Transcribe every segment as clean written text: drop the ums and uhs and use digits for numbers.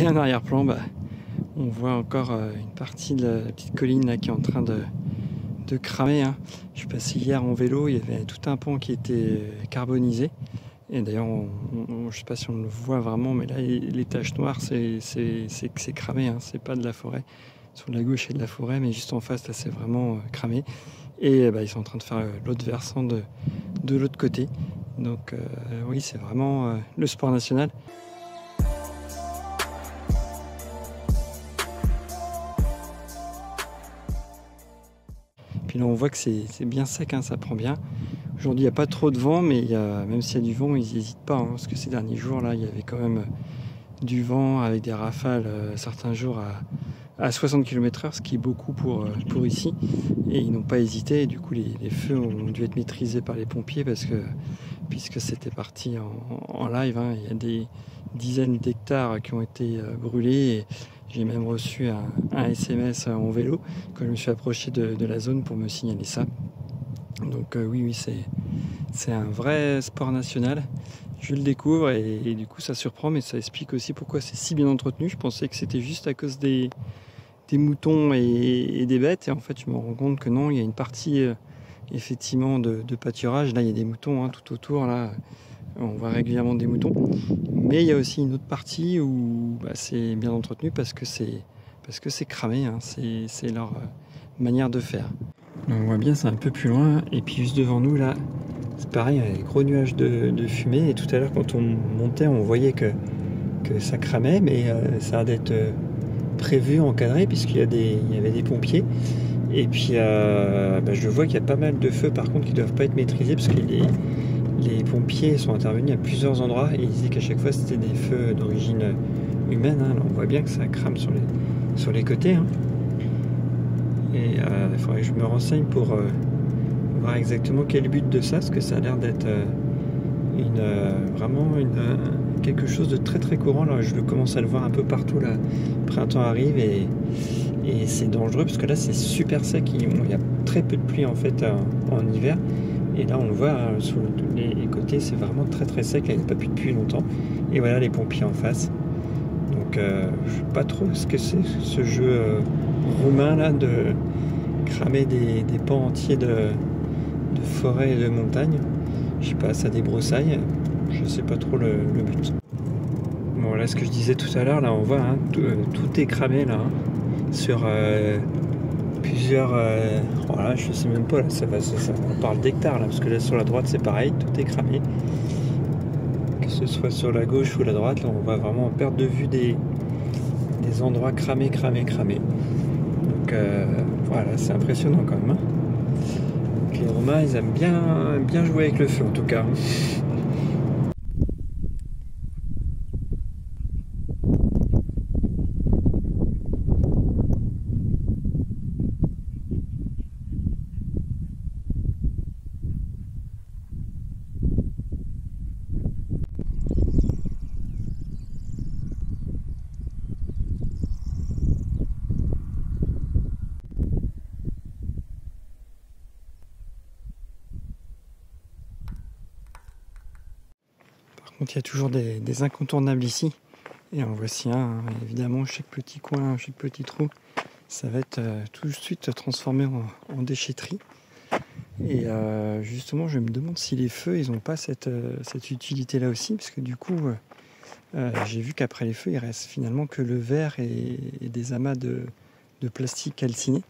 Et en arrière-plan, on voit encore une partie de la petite colline là, qui est en train de cramer. Hein. Je suis passé hier en vélo, il y avait tout un pan qui était carbonisé. Et d'ailleurs, je ne sais pas si on le voit vraiment, mais là, les taches noires, c'est cramé, hein. C'est pas de la forêt. Sur la gauche, il y a de la forêt, mais juste en face, là, c'est vraiment cramé. Et ils sont en train de faire l'autre versant de l'autre côté. Donc oui, c'est vraiment le sport national. Puis là, on voit que c'est bien sec, hein, ça prend bien. Aujourd'hui, il n'y a pas trop de vent, mais même s'il y a du vent, ils n'hésitent pas. Hein, parce que ces derniers jours, là, il y avait quand même du vent avec des rafales certains jours à 60 km/h, ce qui est beaucoup pour ici. Et ils n'ont pas hésité. Et du coup, les feux ont dû être maîtrisés par les pompiers puisque c'était parti en live. Hein. Il y a des dizaines d'hectares qui ont été brûlés. Et j'ai même reçu un SMS en vélo quand je me suis approché de la zone pour me signaler ça. Donc oui, c'est un vrai sport national. Je le découvre et du coup ça surprend, mais ça explique aussi pourquoi c'est si bien entretenu. Je pensais que c'était juste à cause des moutons et des bêtes, et en fait je me rends compte que non, il y a une partie effectivement de pâturage. Là il y a des moutons tout autour, là on voit régulièrement des moutons, mais il y a aussi une autre partie où c'est bien entretenu parce que c'est cramé, hein. C'est leur manière de faire. On voit bien, c'est un peu plus loin, et puis juste devant nous là, c'est pareil, il y a des gros nuages de fumée, et tout à l'heure quand on montait, on voyait que ça cramait, mais ça a d'être prévu, encadré, puisqu'il y avait des pompiers, et puis je vois qu'il y a pas mal de feux par contre qui ne doivent pas être maîtrisés, parce que les pompiers sont intervenus à plusieurs endroits, et ils disaient qu'à chaque fois c'était des feux d'origine humaine. Hein. Là, on voit bien que ça crame sur les côtés. Hein. Et il faudrait que je me renseigne pour voir exactement quel est le but de ça, parce que ça a l'air d'être vraiment quelque chose de très très courant. Là, je commence à le voir un peu partout. Là. Le printemps arrive et c'est dangereux, parce que là c'est super sec. Il y a très peu de pluie en fait en hiver. Et là on le voit sur les côtés, c'est vraiment très très sec. Là, il n'y a pas plus de pluie longtemps. Et voilà les pompiers en face. Donc je ne sais pas trop ce que c'est ce jeu roumain là de cramer des pans entiers de forêt et de montagne. Je sais pas, ça débroussaille. Je sais pas trop le but. Bon, là ce que je disais tout à l'heure, là on voit tout est cramé là, hein, sur plusieurs. Voilà, je sais même pas là, on parle d'hectares là, parce que là sur la droite c'est pareil, tout est cramé. Que ce soit sur la gauche ou la droite, là on va vraiment perdre de vue des endroits cramés. Donc voilà, c'est impressionnant quand même. Hein. Donc, les Romains, ils aiment bien jouer avec le feu en tout cas. Donc il y a toujours des incontournables ici, et en voici un, hein. Évidemment chaque petit coin, chaque petit trou, ça va être tout de suite transformé en déchetterie. Et justement je me demande si les feux ils n'ont pas cette utilité là aussi, parce que du coup j'ai vu qu'après les feux il reste finalement que le verre et des amas de plastique calciné.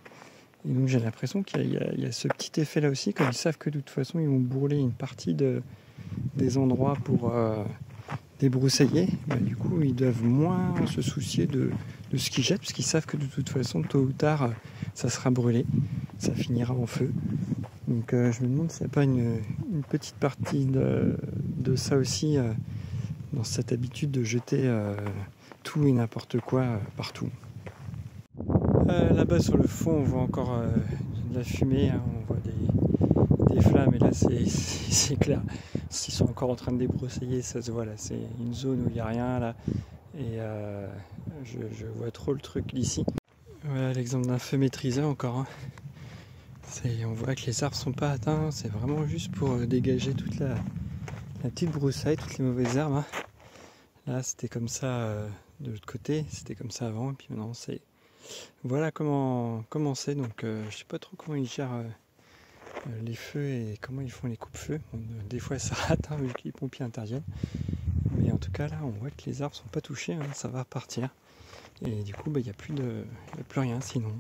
Et donc j'ai l'impression qu'il y a ce petit effet là aussi, comme ils savent que de toute façon ils vont brûler une partie des endroits pour débroussailler, du coup ils doivent moins se soucier de ce qu'ils jettent, parce qu'ils savent que de toute façon tôt ou tard ça sera brûlé, ça finira en feu. Donc je me demande s'il n'y a pas une petite partie de ça aussi dans cette habitude de jeter tout et n'importe quoi partout. Là-bas sur le fond on voit encore de la fumée, hein, on voit des flammes, et là c'est clair, s'ils sont encore en train de débroussailler, ça se voit là, c'est une zone où il n'y a rien là, et je vois trop le truc d'ici. Voilà l'exemple d'un feu maîtrisé encore, hein. On voit que les arbres sont pas atteints, c'est vraiment juste pour dégager toute la petite broussaille, toutes les mauvaises herbes, hein. Là c'était comme ça de l'autre côté. C'était comme ça avant, et puis maintenant c'est... Voilà comment c'est. Donc je sais pas trop comment ils gèrent les feux et comment ils font les coupes-feux. Bon, des fois ça rate, vu que les pompiers interviennent. Mais en tout cas là on voit que les arbres sont pas touchés, ça va repartir. Et du coup il n'y a plus rien sinon.